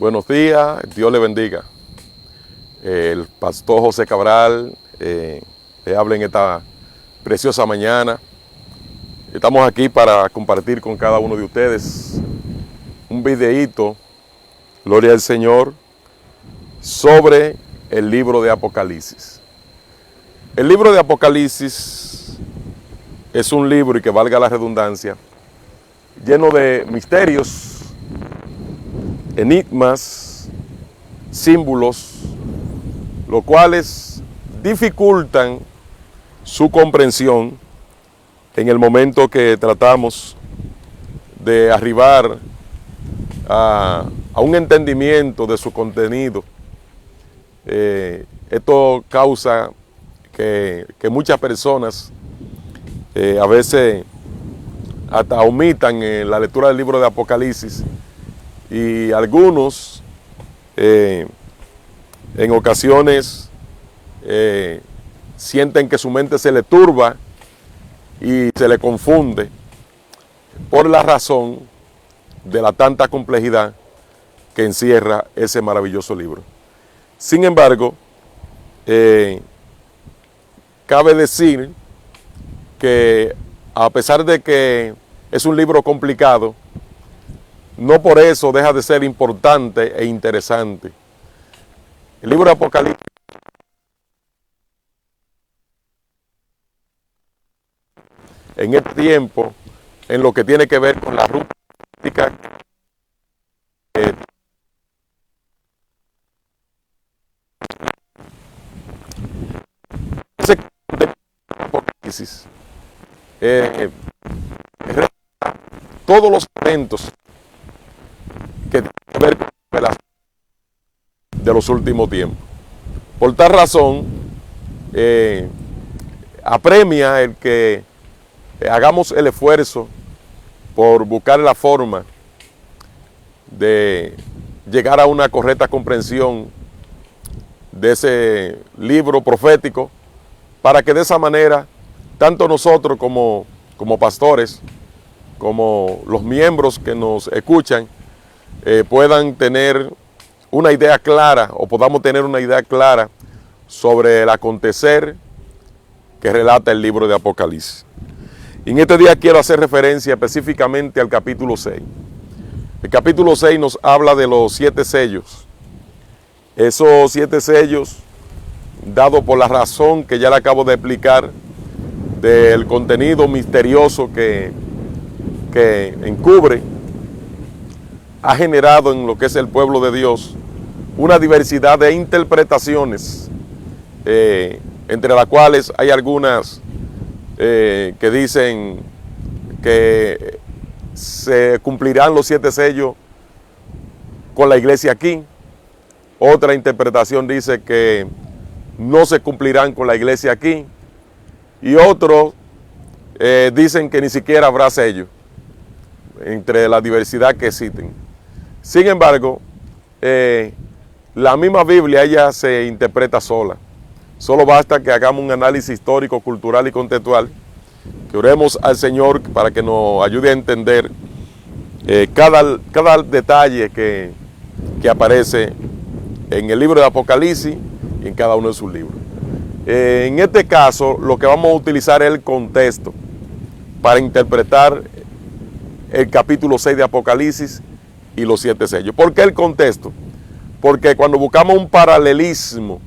Buenos días, Dios le bendiga. El pastor José Cabral le habla en esta preciosa mañana. Estamos aquí para compartir con cada uno de ustedes un videíto, gloria al Señor, sobre el libro de Apocalipsis. El libro de Apocalipsis es un libro, y que valga la redundancia, lleno de misterios, enigmas, símbolos, los cuales dificultan su comprensión en el momento que tratamos de arribar a un entendimiento de su contenido. Esto causa que muchas personas a veces hasta omitan la lectura del libro de Apocalipsis, y algunos en ocasiones sienten que su mente se le turba y se le confunde por la razón de la tanta complejidad que encierra ese maravilloso libro. Sin embargo, cabe decir que a pesar de que es un libro complicado, no por eso deja de ser importante e interesante. El libro de Apocalipsis en este tiempo, en lo que tiene que ver con la ruta política Apocalipsis, todos los eventos que tienen que ver con la de los últimos tiempos. Por tal razón, apremia el que hagamos el esfuerzo por buscar la forma de llegar a una correcta comprensión de ese libro profético, para que de esa manera, tanto nosotros como pastores, como los miembros que nos escuchan, puedan tener una idea clara, o podamos tener una idea clara sobre el acontecer que relata el libro de Apocalipsis. Y en este día quiero hacer referencia específicamente al capítulo 6. El capítulo 6 nos habla de los 7 sellos. Esos 7 sellos, dado por la razón que ya le acabo de explicar, del contenido misterioso que encubre, ha generado en lo que es el pueblo de Dios una diversidad de interpretaciones, entre las cuales hay algunas que dicen que se cumplirán los 7 sellos con la iglesia aquí. Otra interpretación dice que no se cumplirán con la iglesia aquí, y otros dicen que ni siquiera habrá sello, entre la diversidad que existen. Sin embargo, la misma Biblia ella se interpreta sola. Solo basta que hagamos un análisis histórico, cultural y contextual, que oremos al Señor para que nos ayude a entender cada detalle que aparece en el libro de Apocalipsis y en cada uno de sus libros. En este caso, lo que vamos a utilizar es el contexto para interpretar el capítulo 6 de Apocalipsis y los 7 sellos. ¿Por qué el contexto? Porque cuando buscamos un paralelismo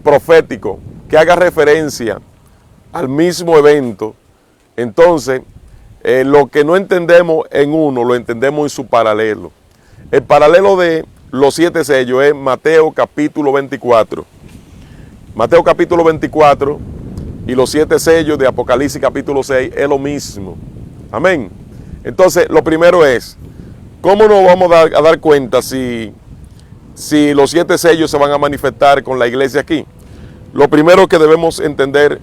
profético que haga referencia al mismo evento, entonces lo que no entendemos en uno, lo entendemos en su paralelo. El paralelo de los 7 sellos es Mateo capítulo 24. Mateo capítulo 24 y los 7 sellos de Apocalipsis capítulo 6 es lo mismo. Amén. Entonces, lo primero es, ¿cómo nos vamos a dar cuenta si los 7 sellos se van a manifestar con la iglesia aquí? Lo primero que debemos entender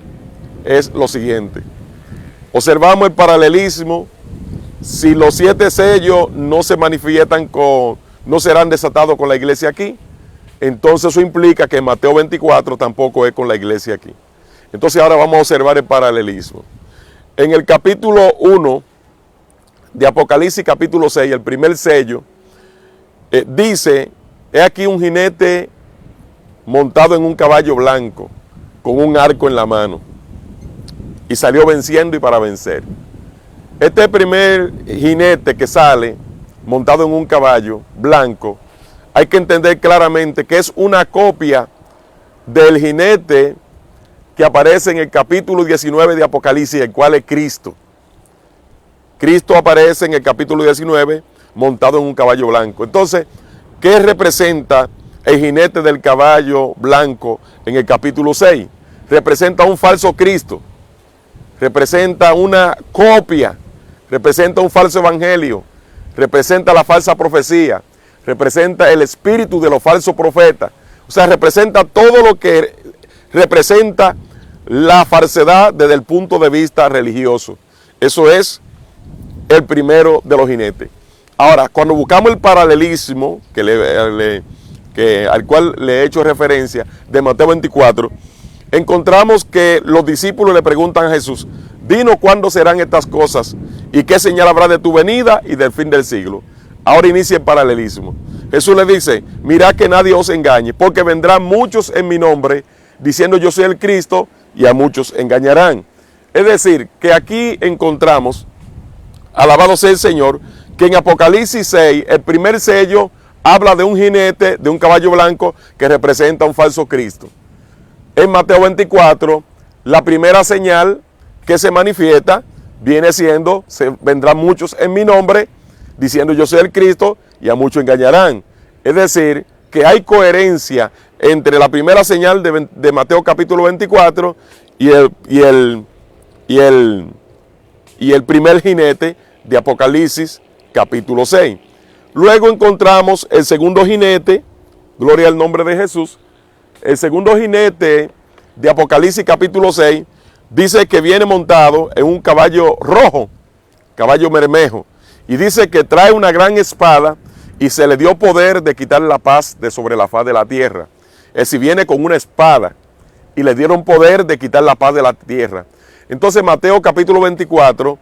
es lo siguiente. Observamos el paralelismo. Si los 7 sellos no se manifiestan no serán desatados con la iglesia aquí, entonces eso implica que Mateo 24 tampoco es con la iglesia aquí. Entonces ahora vamos a observar el paralelismo. En el capítulo 1 de Apocalipsis capítulo 6, el primer sello, dice, he aquí un jinete montado en un caballo blanco, con un arco en la mano, y salió venciendo y para vencer. Este primer jinete que sale montado en un caballo blanco, hay que entender claramente que es una copia del jinete que aparece en el capítulo 19 de Apocalipsis, el cual es Cristo. Cristo aparece en el capítulo 19 montado en un caballo blanco. Entonces, ¿qué representa el jinete del caballo blanco en el capítulo 6? Representa un falso Cristo, representa una copia, representa un falso evangelio, representa la falsa profecía, representa el espíritu de los falsos profetas. O sea, representa todo lo que representa la falsedad desde el punto de vista religioso. Eso es el primero de los jinetes. Ahora, cuando buscamos el paralelismo al cual le he hecho referencia de Mateo 24, encontramos que los discípulos le preguntan a Jesús, dinos cuándo serán estas cosas y qué señal habrá de tu venida y del fin del siglo. Ahora inicia el paralelismo. Jesús le dice, mirad que nadie os engañe, porque vendrán muchos en mi nombre diciendo yo soy el Cristo y a muchos engañarán. Es decir, que aquí encontramos, alabado sea el Señor, que en Apocalipsis 6, el primer sello habla de un jinete, de un caballo blanco que representa un falso Cristo. En Mateo 24, la primera señal que se manifiesta viene siendo, vendrán muchos en mi nombre, diciendo yo soy el Cristo y a muchos engañarán. Es decir, que hay coherencia entre la primera señal de Mateo capítulo 24 y el primer jinete de Apocalipsis capítulo 6. Luego encontramos el segundo jinete, gloria al nombre de Jesús. El segundo jinete de Apocalipsis capítulo 6 dice que viene montado en un caballo rojo, caballo bermejo, y dice que trae una gran espada y se le dio poder de quitar la paz de sobre la faz de la tierra. Es decir, viene con una espada y le dieron poder de quitar la paz de la tierra. Entonces Mateo capítulo 24,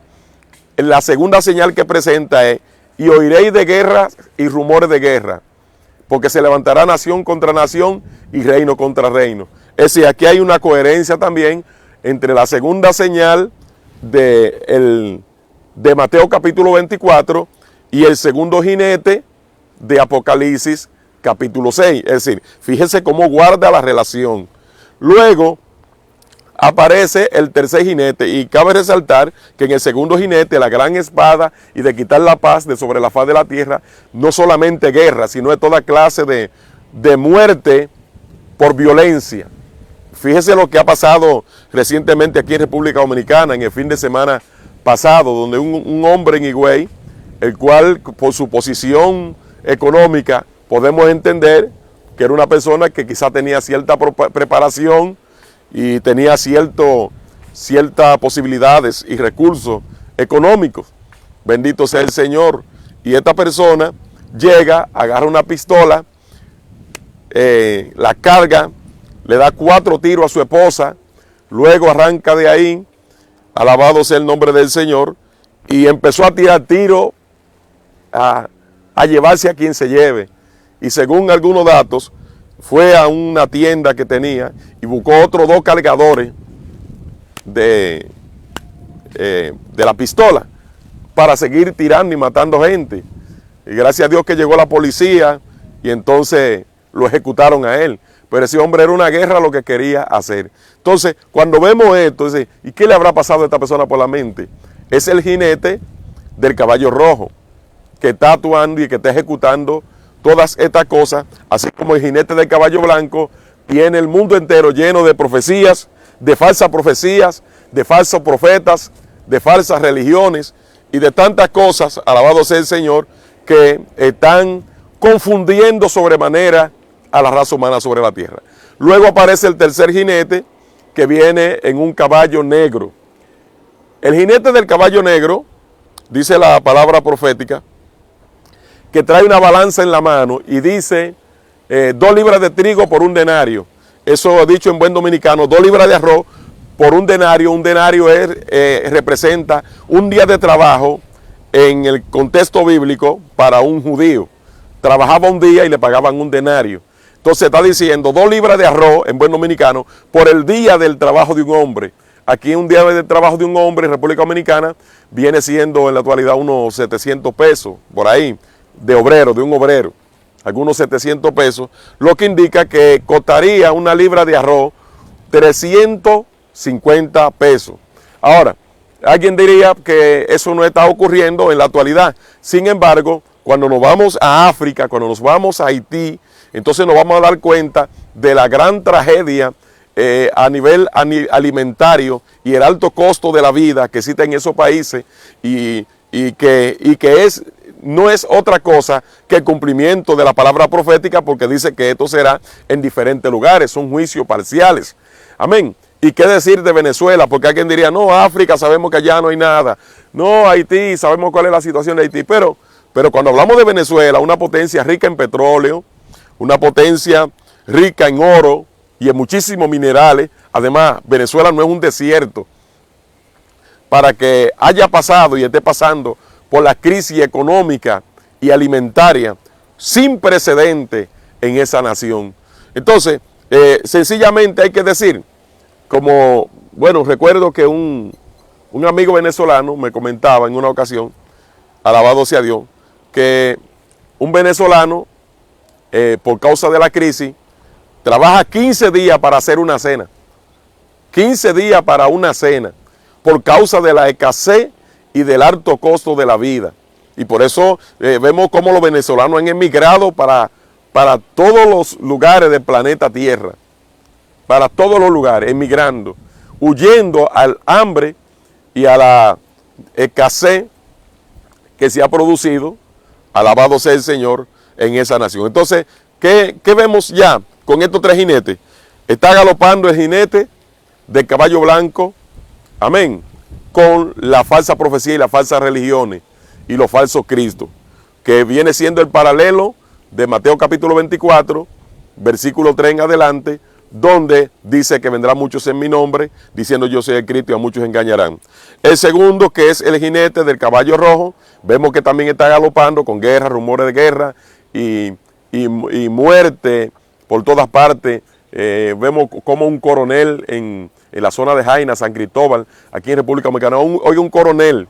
la segunda señal que presenta es, y oiréis de guerra y rumores de guerra, porque se levantará nación contra nación y reino contra reino. Es decir, aquí hay una coherencia también entre la segunda señal de Mateo capítulo 24 y el segundo jinete de Apocalipsis capítulo 6. Es decir, fíjense cómo guarda la relación. Luego aparece el tercer jinete y cabe resaltar que en el segundo jinete, la gran espada y de quitar la paz de sobre la faz de la tierra, no solamente guerra, sino de toda clase de muerte por violencia. Fíjese lo que ha pasado recientemente aquí en República Dominicana, en el fin de semana pasado, donde un hombre en Higüey, el cual por su posición económica podemos entender que era una persona que quizá tenía cierta preparación y tenía ciertas posibilidades y recursos económicos. Bendito sea el Señor. Y esta persona llega, agarra una pistola, la carga, le da 4 tiros a su esposa, luego arranca de ahí, alabado sea el nombre del Señor, y empezó a tirar tiros a llevarse a quien se lleve. Y según algunos datos, fue a una tienda que tenía y buscó otros 2 cargadores de la pistola para seguir tirando y matando gente. Y gracias a Dios que llegó la policía y entonces lo ejecutaron a él. Pero ese hombre era una guerra lo que quería hacer. Entonces, cuando vemos esto, ¿y qué le habrá pasado a esta persona por la mente? Es el jinete del caballo rojo que está actuando y que está ejecutando todas estas cosas, así como el jinete del caballo blanco tiene el mundo entero lleno de profecías, de falsas profecías, de falsos profetas, de falsas religiones y de tantas cosas, alabado sea el Señor, que están confundiendo sobremanera a la raza humana sobre la tierra. Luego aparece el tercer jinete que viene en un caballo negro. El jinete del caballo negro, dice la palabra profética, que trae una balanza en la mano y dice 2 libras de trigo por 1 denario. Eso dicho en buen dominicano, 2 libras de arroz por 1 denario. Un denario representa un día de trabajo en el contexto bíblico para un judío. trabajaba un día y le pagaban un denario. Entonces está diciendo 2 libras de arroz, en buen dominicano, por el día del trabajo de un hombre. Aquí un día del trabajo de un hombre en República Dominicana viene siendo en la actualidad unos 700 pesos, por ahí, de obrero, de un obrero. Algunos 700 pesos, lo que indica que costaría una libra de arroz 350 pesos. Ahora, alguien diría que eso no está ocurriendo en la actualidad. Sin embargo, cuando nos vamos a África, cuando nos vamos a Haití, entonces nos vamos a dar cuenta de la gran tragedia a nivel alimentario y el alto costo de la vida que existe en esos países y que no es otra cosa que el cumplimiento de la palabra profética, porque dice que esto será en diferentes lugares, son juicios parciales. Amén. ¿Y qué decir de Venezuela? Porque alguien diría, no, África sabemos que allá no hay nada. No, Haití, sabemos cuál es la situación de Haití. Pero cuando hablamos de Venezuela, una potencia rica en petróleo, una potencia rica en oro y en muchísimos minerales. Además, Venezuela no es un desierto. Para que haya pasado y esté pasando por la crisis económica y alimentaria sin precedente en esa nación. Entonces, sencillamente hay que decir, como, bueno, recuerdo que un amigo venezolano me comentaba en una ocasión, alabado sea Dios, que un venezolano, por causa de la crisis, trabaja 15 días para hacer una cena. 15 días para una cena, por causa de la escasez y del alto costo de la vida. Y por eso vemos cómo los venezolanos han emigrado para todos los lugares del planeta Tierra. Para todos los lugares, emigrando, huyendo al hambre y a la escasez que se ha producido, alabado sea el Señor, en esa nación. Entonces, ¿qué vemos ya con estos 3 jinetes? Está galopando el jinete del caballo blanco, amén, con la falsa profecía y las falsas religiones y los falsos cristos, que viene siendo el paralelo de Mateo capítulo 24, versículo 3 en adelante, donde dice que vendrán muchos en mi nombre, diciendo yo soy el Cristo, y a muchos engañarán. El segundo, que es el jinete del caballo rojo, vemos que también está galopando con guerra, rumores de guerra y muerte por todas partes. Vemos como un coronel en la zona de Jaina, San Cristóbal, aquí en República Dominicana, un coronel,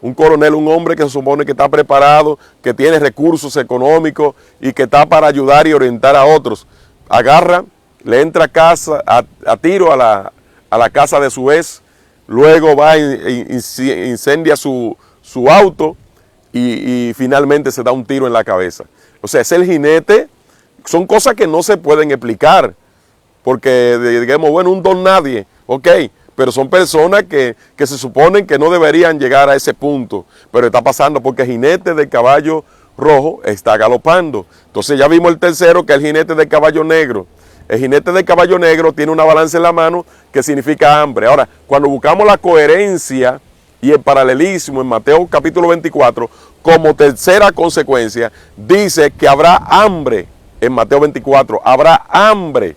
un hombre que se supone que está preparado, que tiene recursos económicos y que está para ayudar y orientar a otros. Agarra, le entra a tiro a la casa de su ex, luego va e incendia su auto y finalmente se da un tiro en la cabeza. O sea, es el jinete. Son cosas que no se pueden explicar, porque digamos, bueno, un don nadie, ok, pero son personas que se suponen que no deberían llegar a ese punto, pero está pasando porque el jinete del caballo rojo está galopando. Entonces ya vimos el tercero, que es el jinete del caballo negro. El jinete del caballo negro tiene una balanza en la mano que significa hambre. Ahora, cuando buscamos la coherencia y el paralelismo en Mateo capítulo 24, como tercera consecuencia, dice que habrá hambre. En Mateo 24, habrá hambre.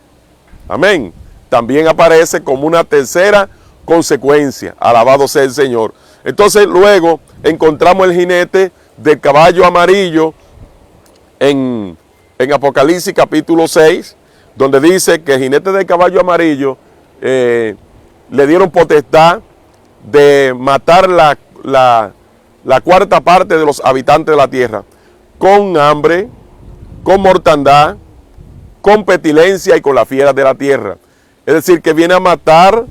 Amén. También aparece como una tercera consecuencia. Alabado sea el Señor. Entonces luego encontramos el jinete del caballo amarillo en Apocalipsis capítulo 6, donde dice que el jinete del caballo amarillo le dieron potestad de matar la cuarta parte de los habitantes de la tierra con hambre, con mortandad, con pestilencia y con las fieras de la tierra. Es decir, que viene a matar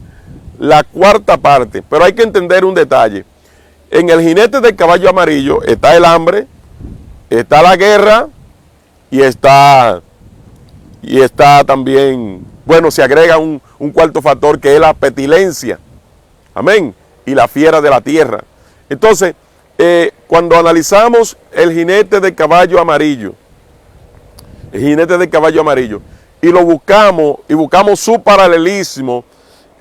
la cuarta parte. Pero hay que entender un detalle. En el jinete del caballo amarillo está el hambre, está la guerra y está también, bueno, se agrega un cuarto factor, que es la pestilencia. Amén. Y la fiera de la tierra. Entonces, cuando analizamos el jinete del caballo amarillo, y lo buscamos, y buscamos su paralelismo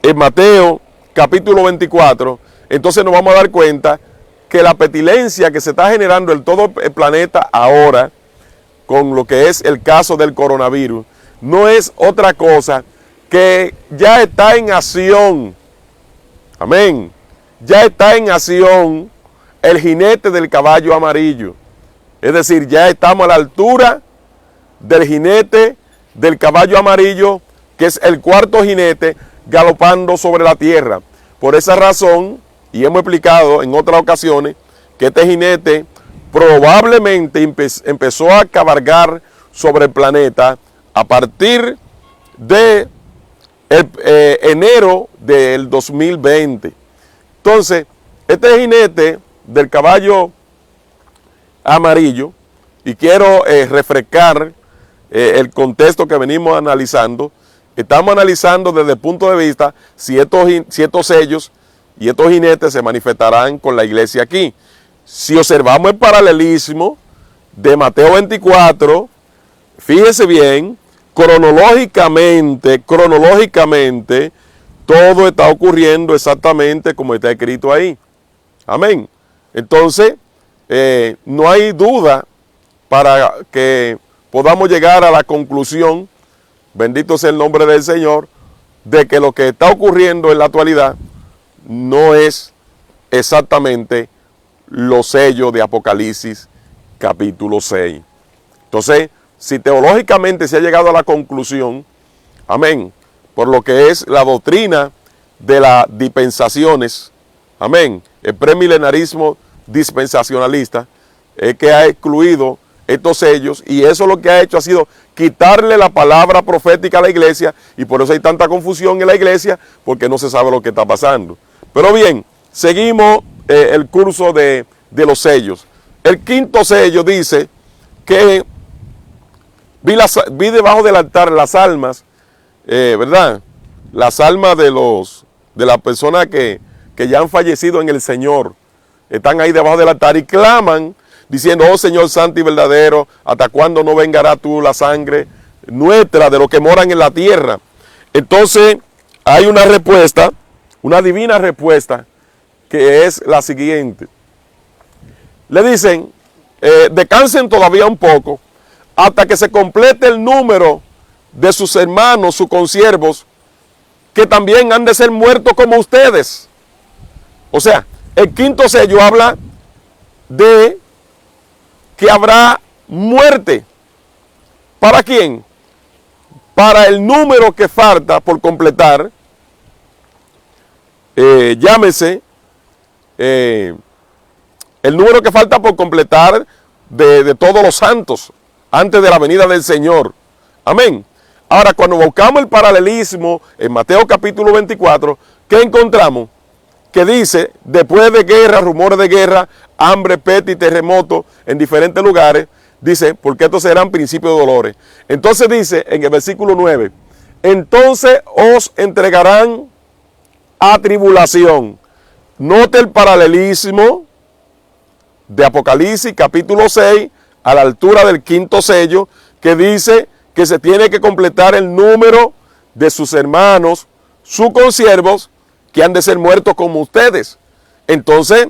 en Mateo capítulo 24, entonces nos vamos a dar cuenta que la pestilencia que se está generando en todo el planeta ahora, con lo que es el caso del coronavirus, no es otra cosa que ya está en acción. Amén. Ya está en acción el jinete del caballo amarillo. Es decir, ya estamos a la altura del jinete del caballo amarillo, que es el cuarto jinete galopando sobre la tierra. Por esa razón, y hemos explicado en otras ocasiones, que este jinete probablemente empezó a cabalgar sobre el planeta a partir de enero del 2020. Entonces, este jinete del caballo amarillo, y quiero refrescar el contexto que venimos analizando. Estamos analizando desde el punto de vista si estos sellos y estos jinetes se manifestarán con la iglesia aquí. Si observamos el paralelismo de Mateo 24, fíjese bien, cronológicamente, todo está ocurriendo exactamente como está escrito ahí. Amén. Entonces, no hay duda para que podamos llegar a la conclusión, bendito sea el nombre del Señor, de que lo que está ocurriendo en la actualidad no es exactamente los sellos de Apocalipsis capítulo 6. Entonces, si teológicamente se ha llegado a la conclusión, amén, por lo que es la doctrina de las dispensaciones, amén, el premilenarismo dispensacionalista, es que ha excluido estos sellos, y eso lo que ha hecho ha sido quitarle la palabra profética a la iglesia, y por eso hay tanta confusión en la iglesia, porque no se sabe lo que está pasando. Pero bien, seguimos el curso de los sellos. El quinto sello dice que vi debajo del altar las almas, ¿verdad? Las almas de las personas que ya han fallecido en el Señor. Están ahí debajo del altar y claman diciendo: oh Señor santo y verdadero, ¿hasta cuándo no vengará tú la sangre nuestra de los que moran en la tierra? Entonces hay una respuesta, una divina respuesta, que es la siguiente. Le dicen, descansen todavía un poco hasta que se complete el número de sus hermanos, sus consiervos, que también han de ser muertos como ustedes. O sea, el quinto sello habla de que habrá muerte. ¿Para quién? Para el número que falta por completar, llámese, el número que falta por completar de todos los santos antes de la venida del Señor. Amén. Ahora, cuando buscamos el paralelismo en Mateo capítulo 24, ¿qué encontramos? Que dice, después de guerra, rumores de guerra, hambre, peste y terremoto en diferentes lugares, dice, porque estos serán principios de dolores. Entonces dice en el versículo 9, entonces os entregarán a tribulación. Note el paralelismo de Apocalipsis capítulo 6 a la altura del quinto sello, que dice que se tiene que completar el número de sus hermanos, sus consiervos, que han de ser muertos como ustedes. Entonces,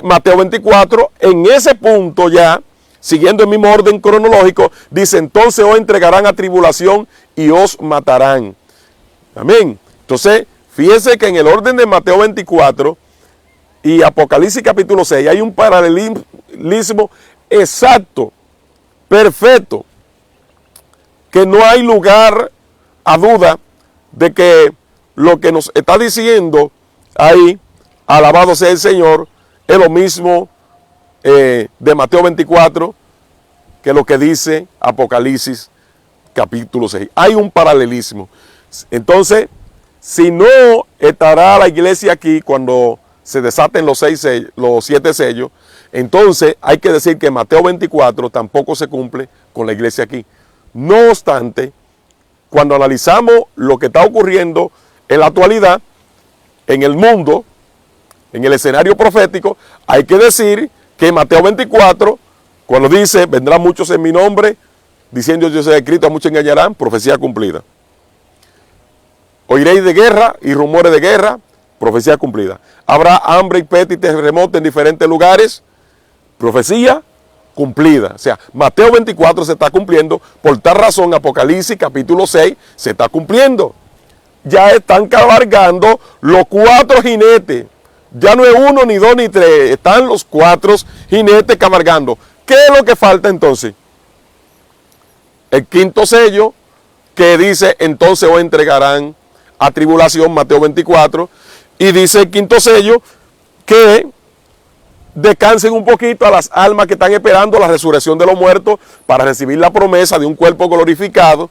Mateo 24, en ese punto ya, siguiendo el mismo orden cronológico, dice, entonces os entregarán a tribulación y os matarán. Amén. Entonces, fíjense que en el orden de Mateo 24 y Apocalipsis capítulo 6 hay un paralelismo exacto, perfecto, que no hay lugar a duda de que lo que nos está diciendo ahí, alabado sea el Señor, es lo mismo de Mateo 24 que lo que dice Apocalipsis capítulo 6. Hay un paralelismo. Entonces, si no estará la iglesia aquí cuando se desaten los 7 sellos, entonces hay que decir que Mateo 24 tampoco se cumple con la iglesia aquí. No obstante, cuando analizamos lo que está ocurriendo en la actualidad, en el mundo, en el escenario profético, hay que decir que Mateo 24, cuando dice, vendrán muchos en mi nombre, diciendo yo soy Cristo, a muchos engañarán, profecía cumplida. Oiréis de guerra y rumores de guerra, profecía cumplida. Habrá hambre y peste y terremoto en diferentes lugares, profecía cumplida. O sea, Mateo 24 se está cumpliendo, por tal razón Apocalipsis capítulo 6 se está cumpliendo. Ya están cabalgando los 4 jinetes, Ya no es uno, ni dos, ni tres. Están los 4 jinetes cabalgando. ¿Qué es lo que falta entonces? El 5.º sello, que dice, entonces os entregarán a tribulación, Mateo 24. Y dice el 5.º sello que descansen un poquito a las almas que están esperando la resurrección de los muertos para recibir la promesa de un cuerpo glorificado.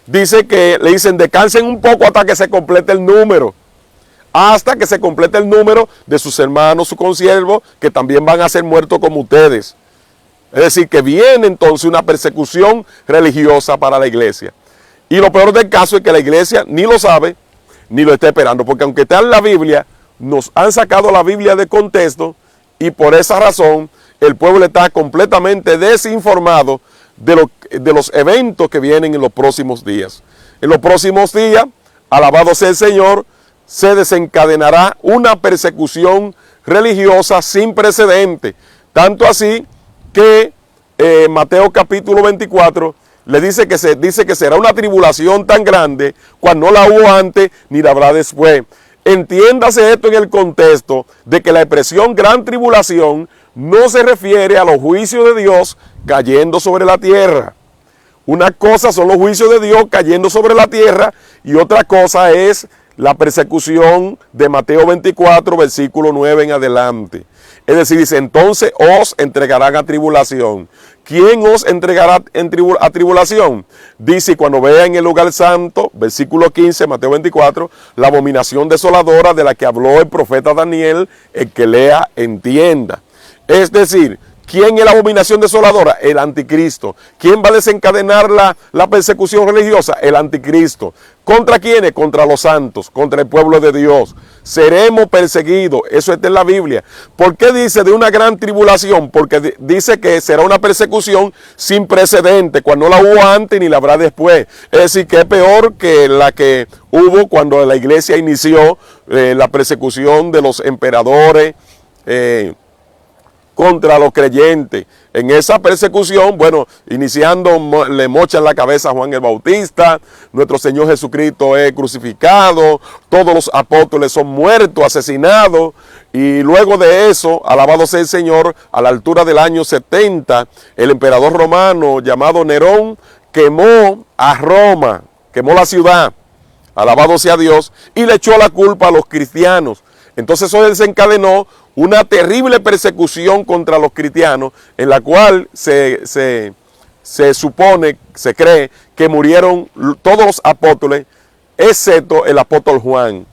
Dice que le dicen descansen un poco hasta que se complete el número. Hasta que se complete el número de sus hermanos, sus consiervos, que también van a ser muertos como ustedes. Es decir, que viene entonces una persecución religiosa para la iglesia. Y lo peor del caso es que la iglesia ni lo sabe, ni lo está esperando. Porque aunque está en la Biblia, nos han sacado la Biblia de contexto y por esa razón el pueblo está completamente desinformado de los eventos que vienen en los próximos días. En los próximos días, alabado sea el Señor, se desencadenará una persecución religiosa sin precedente. Tanto así que Mateo capítulo 24 le dice que será una tribulación tan grande cuando no la hubo antes ni la habrá después. Entiéndase esto en el contexto de que la expresión gran tribulación no se refiere a los juicios de Dios cayendo sobre la tierra. Una cosa son los juicios de Dios cayendo sobre la tierra y otra cosa es la persecución de Mateo 24, versículo 9 en adelante. Es decir, dice, entonces os entregarán a tribulación. ¿Quién os entregará a tribulación? Dice, cuando vean en el lugar santo, versículo 15, Mateo 24, la abominación desoladora de la que habló el profeta Daniel, el que lea, entienda. Es decir, ¿quién es la abominación desoladora? El anticristo. ¿Quién va a desencadenar la persecución religiosa? El anticristo. ¿Contra quiénes? Contra los santos, contra el pueblo de Dios. Seremos perseguidos. Eso está en la Biblia. ¿Por qué dice de una gran tribulación? Porque dice que será una persecución sin precedente, cuando no la hubo antes ni la habrá después. Es decir, que es peor que la que hubo cuando la iglesia inició la persecución de los emperadores, contra los creyentes. En esa persecución, bueno, iniciando, le mochan la cabeza a Juan el Bautista, nuestro Señor Jesucristo es crucificado, todos los apóstoles son muertos, asesinados, y luego de eso, alabado sea el Señor, a la altura del año 70, el emperador romano llamado Nerón quemó a Roma, quemó la ciudad, alabado sea Dios, y le echó la culpa a los cristianos. Entonces eso desencadenó una terrible persecución contra los cristianos, en la cual se supone, se cree que murieron todos los apóstoles, excepto el apóstol Juan.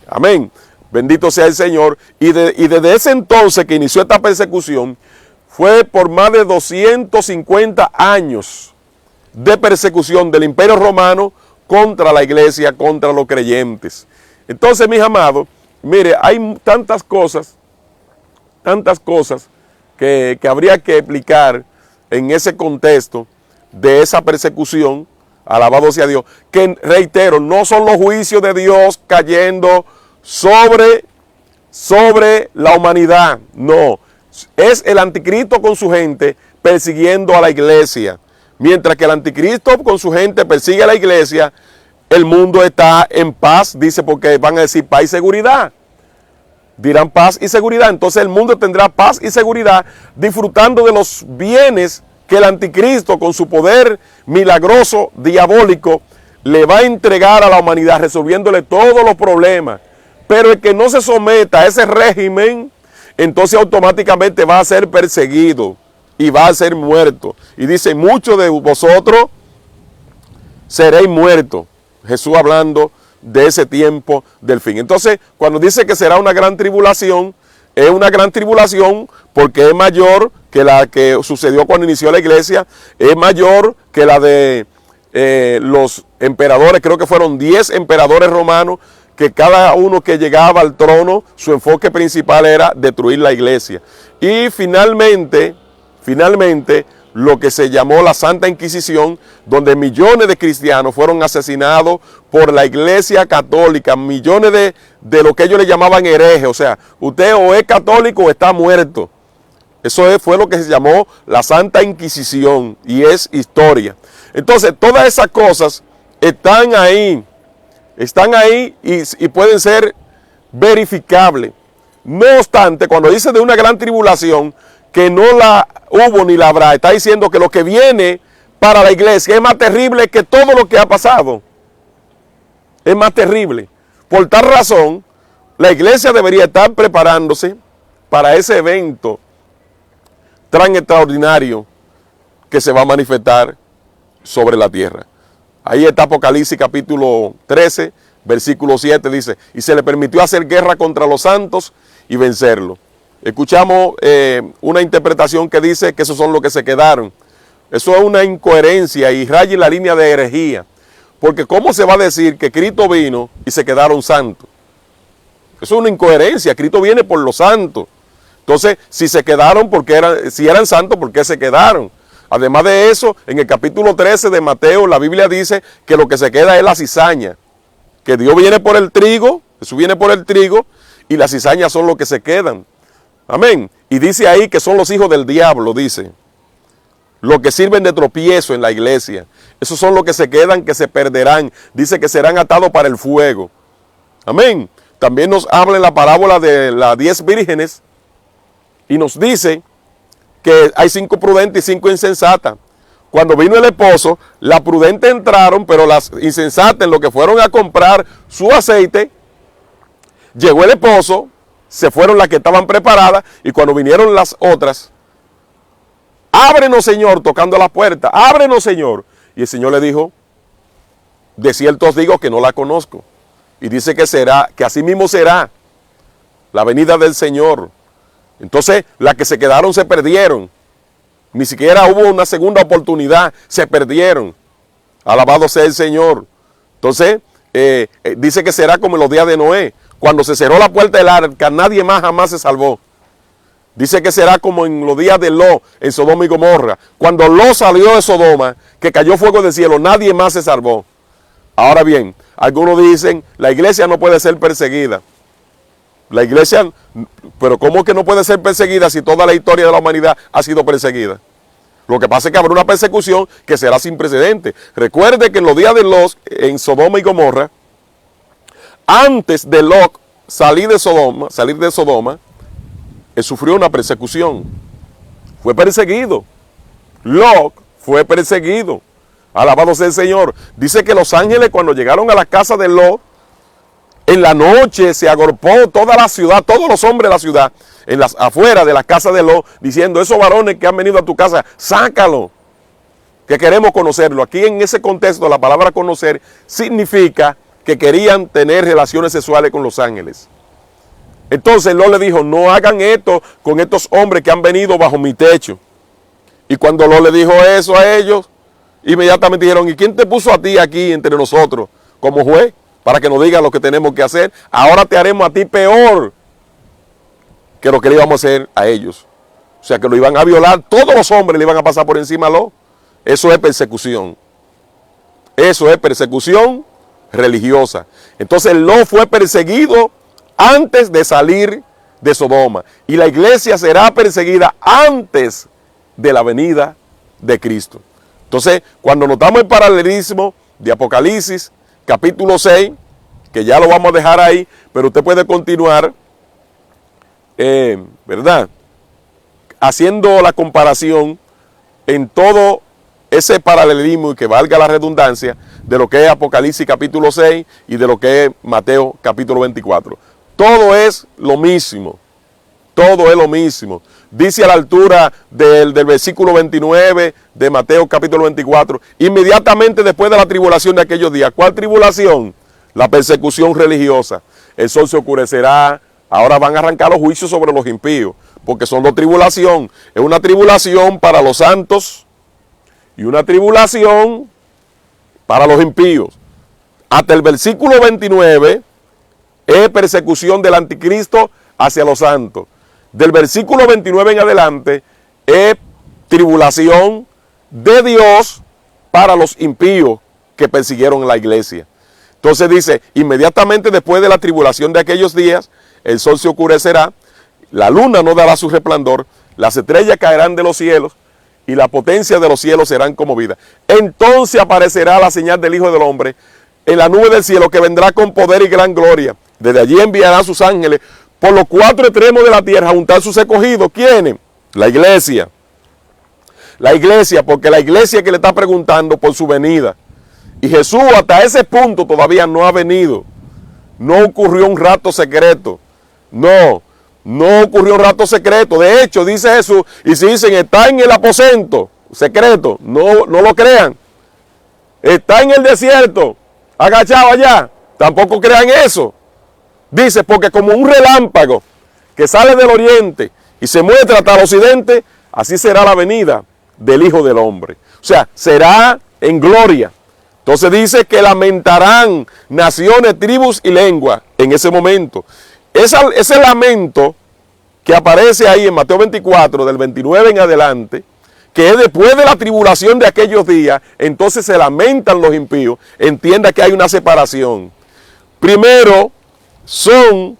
Amén. Bendito sea el Señor. Y desde ese entonces que inició esta persecución, fue por más de 250 años de persecución del Imperio Romano contra la iglesia, contra los creyentes. Entonces, mis amados, mire, hay tantas cosas que habría que explicar en ese contexto de esa persecución, alabado sea Dios, que reitero, no son los juicios de Dios cayendo sobre la humanidad, no, es el anticristo con su gente persiguiendo a la iglesia. Mientras que el anticristo con su gente persigue a la iglesia, el mundo está en paz, dice, porque van a decir paz y seguridad. Dirán paz y seguridad. Entonces el mundo tendrá paz y seguridad disfrutando de los bienes que el anticristo con su poder milagroso, diabólico, le va a entregar a la humanidad, resolviéndole todos los problemas. Pero el que no se someta a ese régimen, entonces automáticamente va a ser perseguido y va a ser muerto. Y dice, muchos de vosotros seréis muertos. Jesús hablando de ese tiempo del fin. Entonces, cuando dice que será una gran tribulación, es una gran tribulación porque es mayor que la que sucedió cuando inició la iglesia, es mayor que la de los emperadores, creo que fueron 10 emperadores romanos, que cada uno que llegaba al trono, su enfoque principal era destruir la iglesia. Y finalmente, lo que se llamó la Santa Inquisición, donde millones de cristianos fueron asesinados por la Iglesia Católica, millones de lo que ellos le llamaban herejes, o sea, usted o es católico o está muerto. Eso fue lo que se llamó la Santa Inquisición y es historia. Entonces, todas esas cosas están ahí y pueden ser verificables. No obstante, cuando dice de una gran tribulación, que no la hubo ni la habrá, está diciendo que lo que viene para la iglesia es más terrible que todo lo que ha pasado. Es más terrible. Por tal razón, la iglesia debería estar preparándose para ese evento tan extraordinario que se va a manifestar sobre la tierra. Ahí está Apocalipsis capítulo 13, versículo 7, dice, y se le permitió hacer guerra contra los santos y vencerlo. Escuchamos una interpretación que dice que esos son los que se quedaron. Eso es una incoherencia y raya en la línea de herejía. Porque ¿cómo se va a decir que Cristo vino y se quedaron santos? Eso es una incoherencia. Cristo viene por los santos. Entonces, si se quedaron, si eran santos, ¿por qué se quedaron? Además de eso, en el capítulo 13 de Mateo, la Biblia dice que lo que se queda es la cizaña. Que Dios viene por el trigo, Jesús viene por el trigo, y las cizañas son los que se quedan. Amén. Y dice ahí que son los hijos del diablo, dice. Los que sirven de tropiezo en la iglesia. Esos son los que se quedan, que se perderán. Dice que serán atados para el fuego. Amén. También nos habla en la parábola de las 10 vírgenes y nos dice que hay 5 prudentes y 5 insensatas. Cuando vino el esposo, las prudentes entraron, pero las insensatas, en lo que fueron a comprar su aceite, llegó el esposo, se fueron las que estaban preparadas, y cuando vinieron las otras, ábrenos, Señor, tocando la puerta, ábrenos, Señor. Y el Señor le dijo, de cierto os digo que no la conozco. Y dice que así mismo será la venida del Señor. Entonces, las que se quedaron se perdieron. Ni siquiera hubo una segunda oportunidad, se perdieron. Alabado sea el Señor. Entonces, dice que será como en los días de Noé. Cuando se cerró la puerta del arca, nadie más jamás se salvó. Dice que será como en los días de Lot, en Sodoma y Gomorra. Cuando Lot salió de Sodoma, que cayó fuego del cielo, nadie más se salvó. Ahora bien, algunos dicen, la iglesia no puede ser perseguida. La iglesia, pero ¿cómo que no puede ser perseguida si toda la historia de la humanidad ha sido perseguida? Lo que pasa es que habrá una persecución que será sin precedentes. Recuerde que en los días de Lot, en Sodoma y Gomorra, antes de Lot salir de Sodoma, él sufrió una persecución. Fue perseguido. Lot fue perseguido. Alabado sea el Señor. Dice que los ángeles, cuando llegaron a la casa de Lot, en la noche se agolpó toda la ciudad, todos los hombres de la ciudad, afuera de la casa de Lot, diciendo, esos varones que han venido a tu casa, sácalo, que queremos conocerlo. Aquí en ese contexto, la palabra conocer significa que querían tener relaciones sexuales con los ángeles. Entonces Lot le dijo, no hagan esto con estos hombres que han venido bajo mi techo. Y cuando Lot le dijo eso a ellos, inmediatamente dijeron, ¿y quién te puso a ti aquí entre nosotros como juez? Para que nos diga lo que tenemos que hacer. Ahora te haremos a ti peor que lo que le íbamos a hacer a ellos. O sea que lo iban a violar, todos los hombres le iban a pasar por encima a Lot. Eso es persecución. Eso es persecución religiosa. Entonces Lot fue perseguido antes de salir de Sodoma. Y la iglesia será perseguida antes de la venida de Cristo. Entonces, cuando notamos el paralelismo de Apocalipsis, capítulo 6, que ya lo vamos a dejar ahí, pero usted puede continuar, ¿verdad? Haciendo la comparación en todo ese paralelismo y que valga la redundancia de lo que es Apocalipsis capítulo 6 y de lo que es Mateo capítulo 24. Todo es lo mismo. Todo es lo mismo. Dice a la altura del versículo 29 de Mateo capítulo 24, inmediatamente después de la tribulación de aquellos días. ¿Cuál tribulación? La persecución religiosa. El sol se oscurecerá. Ahora van a arrancar los juicios sobre los impíos, porque son dos tribulaciones. Es una tribulación para los santos y una tribulación para los impíos. Hasta el versículo 29 es persecución del anticristo hacia los santos. Del versículo 29 en adelante es tribulación de Dios para los impíos que persiguieron a la iglesia. Entonces dice, inmediatamente después de la tribulación de aquellos días, el sol se oscurecerá, la luna no dará su resplandor, las estrellas caerán de los cielos y la potencia de los cielos serán conmovidas. Entonces aparecerá la señal del Hijo del Hombre en la nube del cielo, que vendrá con poder y gran gloria. Desde allí enviará a sus ángeles por los cuatro extremos de la tierra, juntar sus escogidos. ¿Quiénes? La iglesia. La iglesia, porque la iglesia que le está preguntando por su venida. Y Jesús hasta ese punto todavía no ha venido. No ocurrió un rato secreto. No ocurrió un rato secreto. De hecho, dice Jesús, y si dicen, está en el aposento secreto, no lo crean. Está en el desierto, agachado allá, tampoco crean eso. Dice, porque como un relámpago que sale del oriente y se muestra hasta el occidente, así será la venida del Hijo del Hombre. O sea, será en gloria. Entonces dice que lamentarán naciones, tribus y lenguas en ese momento. Ese lamento que aparece ahí en Mateo 24, del 29 en adelante, que es después de la tribulación de aquellos días, entonces se lamentan los impíos. Entienda que hay una separación. Primero, son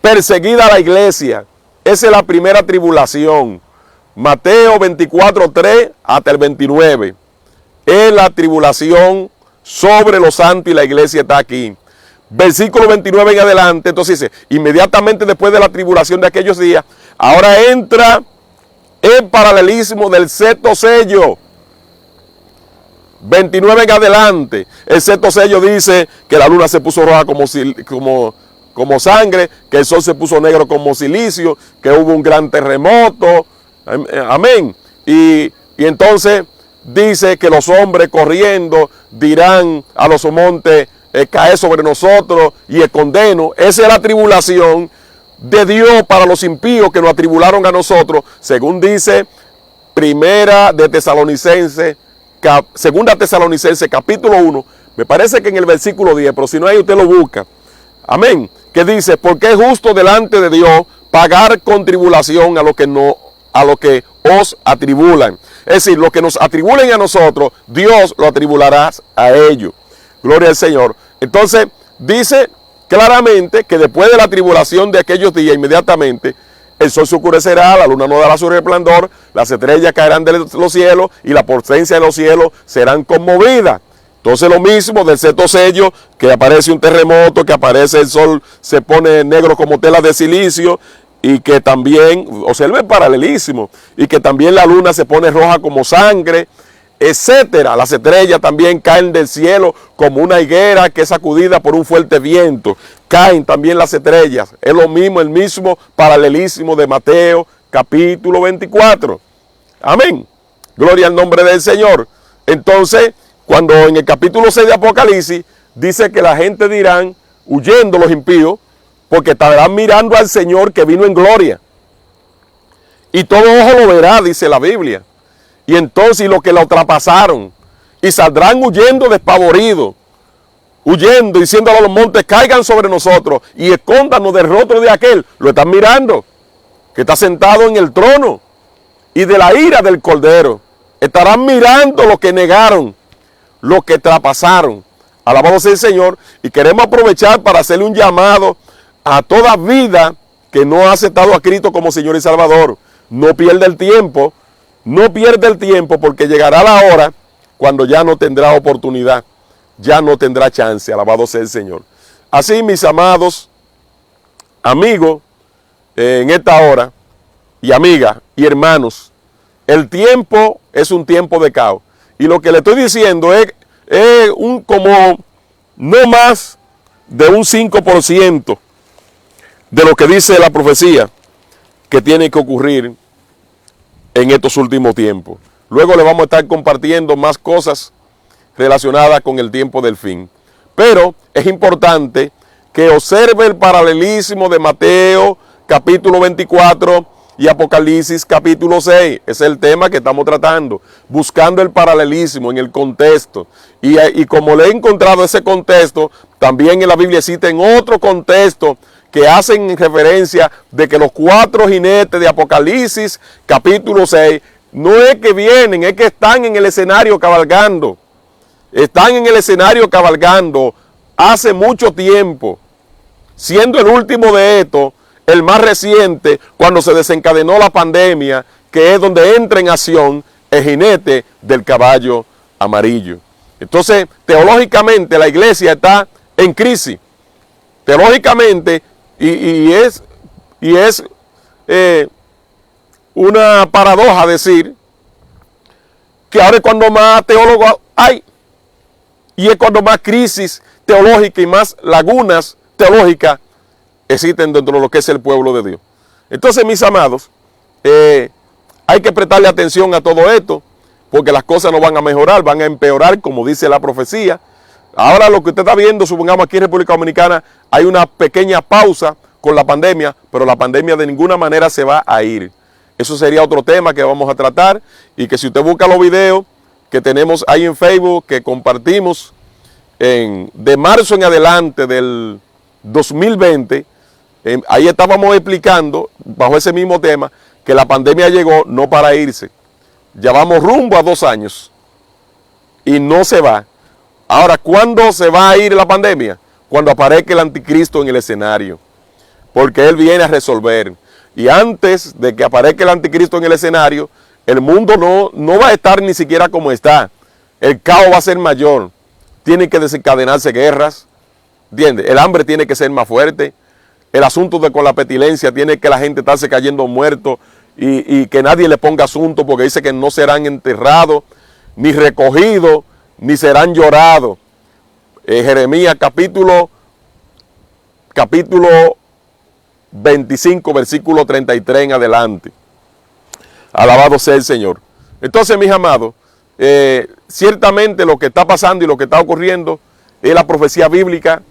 perseguida la iglesia. Esa es la primera tribulación. Mateo 24, 3 hasta el 29. Es la tribulación sobre los santos y la iglesia está aquí. Versículo 29 en adelante, entonces dice, inmediatamente después de la tribulación de aquellos días, ahora entra el paralelismo del sexto sello. 29 en adelante, el sexto sello dice que la luna se puso roja como sangre, que el sol se puso negro como silicio, que hubo un gran terremoto, amén. Y entonces dice que los hombres corriendo dirán a los montes, cae sobre nosotros y escondenos. Esa es la tribulación de Dios para los impíos que nos atribularon a nosotros, según dice Segunda Tesalonicense capítulo 1, me parece que en el versículo 10, pero si no hay usted lo busca. Amén. Que dice, porque es justo delante de Dios pagar con tribulación a lo que os atribulan. Es decir, lo que nos atribulen a nosotros, Dios lo atribulará a ellos. Gloria al Señor. Entonces, dice claramente que después de la tribulación de aquellos días, inmediatamente, el sol se oscurecerá, la luna no dará su resplandor, las estrellas caerán de los cielos y la potencia de los cielos serán conmovidas. Entonces lo mismo del sexto sello, que aparece un terremoto, que aparece el sol, se pone negro como tela de silicio, y que también, observe el paralelismo, y que también la luna se pone roja como sangre, etcétera. Las estrellas también caen del cielo como una higuera que es sacudida por un fuerte viento. Caen también las estrellas. Es lo mismo, el mismo paralelismo de Mateo capítulo 24. Amén. Gloria al nombre del Señor. Entonces, cuando en el capítulo 6 de Apocalipsis dice que la gente dirán, huyendo los impíos, porque estarán mirando al Señor que vino en gloria. Y todo ojo lo verá, dice la Biblia. Y entonces los que lo traspasaron, y saldrán huyendo despavoridos, huyendo, diciéndole a los montes, caigan sobre nosotros y escóndanos del rostro de aquel. Lo están mirando, que está sentado en el trono, y de la ira del Cordero. Estarán mirando los que negaron, los que traspasaron. Alabado sea el Señor. Y queremos aprovechar para hacerle un llamado a toda vida que no ha aceptado a Cristo como Señor y Salvador. No pierda el tiempo. No pierda el tiempo, porque llegará la hora cuando ya no tendrá oportunidad, ya no tendrá chance. Alabado sea el Señor. Así, mis amados amigos, en esta hora, y amigas y hermanos, el tiempo es un tiempo de caos. Y lo que le estoy diciendo es como no más de un 5% de lo que dice la profecía que tiene que ocurrir en estos últimos tiempos. Luego le vamos a estar compartiendo más cosas relacionadas con el tiempo del fin. Pero es importante que observe el paralelismo de Mateo capítulo 24 y Apocalipsis capítulo 6. Ese es el tema que estamos tratando, buscando el paralelismo en el contexto. Y como le he encontrado ese contexto, también en la Biblia existen otro contexto que hacen referencia de que los 4 jinetes de Apocalipsis capítulo 6 no es que vienen, es que están en el escenario cabalgando. Están en el escenario cabalgando hace mucho tiempo, siendo el último de estos, el más reciente, cuando se desencadenó la pandemia, que es donde entra en acción el jinete del caballo amarillo. Entonces, teológicamente la iglesia está en crisis. Teológicamente Y es una paradoja decir que ahora es cuando más teólogos hay, y es cuando más crisis teológica y más lagunas teológicas existen dentro de lo que es el pueblo de Dios. Entonces, mis amados, hay que prestarle atención a todo esto, porque las cosas no van a mejorar, van a empeorar, como dice la profecía. Ahora lo que usted está viendo, supongamos aquí en República Dominicana, hay una pequeña pausa con la pandemia, pero la pandemia de ninguna manera se va a ir. Eso sería otro tema que vamos a tratar, y que si usted busca los videos que tenemos ahí en Facebook, que compartimos de marzo en adelante del 2020, ahí estábamos explicando, bajo ese mismo tema, que la pandemia llegó no para irse. Ya vamos rumbo a 2 años y no se va. Ahora, ¿cuándo se va a ir la pandemia? Cuando aparezca el anticristo en el escenario, porque él viene a resolver. Y antes de que aparezca el anticristo en el escenario, el mundo no va a estar ni siquiera como está. El caos va a ser mayor. Tienen que desencadenarse guerras, ¿entiendes? El hambre tiene que ser más fuerte. El asunto con la pestilencia tiene que la gente estarse cayendo muerto y que nadie le ponga asunto, porque dice que no serán enterrados, ni recogidos, ni serán llorados. Jeremías capítulo 25, versículo 33 en adelante. Alabado sea el Señor. Entonces, mis amados, ciertamente lo que está pasando y lo que está ocurriendo es la profecía bíblica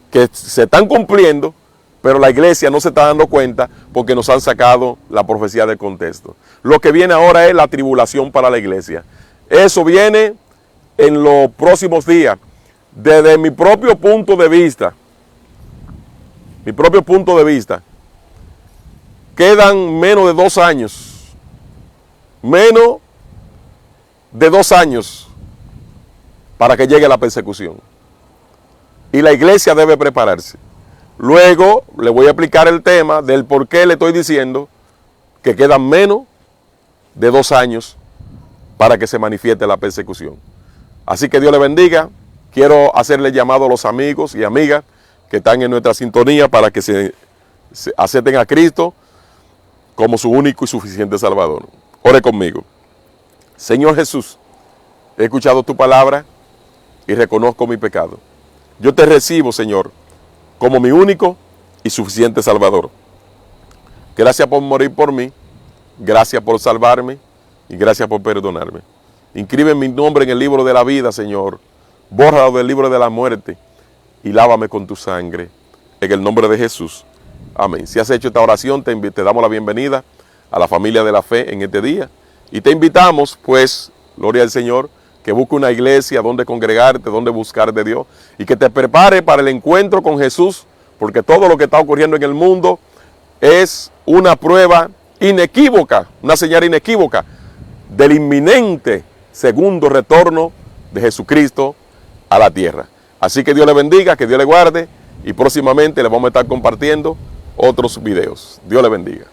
que se están cumpliendo, pero la iglesia no se está dando cuenta porque nos han sacado la profecía del contexto. Lo que viene ahora es la tribulación para la iglesia. Eso viene en los próximos días. Desde mi propio punto de vista, quedan menos de 2 años. Menos de 2 años para que llegue la persecución. Y la iglesia debe prepararse. Luego le voy a explicar el tema del por qué le estoy diciendo que quedan menos de 2 años para que se manifieste la persecución. Así que Dios le bendiga. Quiero hacerle llamado a los amigos y amigas que están en nuestra sintonía para que se acepten a Cristo como su único y suficiente Salvador. Ore conmigo. Señor Jesús, he escuchado tu palabra y reconozco mi pecado. Yo te recibo, Señor, como mi único y suficiente Salvador. Gracias por morir por mí, gracias por salvarme y gracias por perdonarme. Inscribe mi nombre en el libro de la vida, Señor. Bórralo del libro de la muerte y lávame con tu sangre. En el nombre de Jesús. Amén. Si has hecho esta oración, te damos la bienvenida a la familia de la fe en este día. Y te invitamos, pues, gloria al Señor, que busque una iglesia donde congregarte, donde buscar de Dios, y que te prepare para el encuentro con Jesús, porque todo lo que está ocurriendo en el mundo es una prueba inequívoca, una señal inequívoca del inminente segundo retorno de Jesucristo a la tierra. Así que Dios le bendiga, que Dios le guarde, y próximamente le vamos a estar compartiendo otros videos. Dios le bendiga.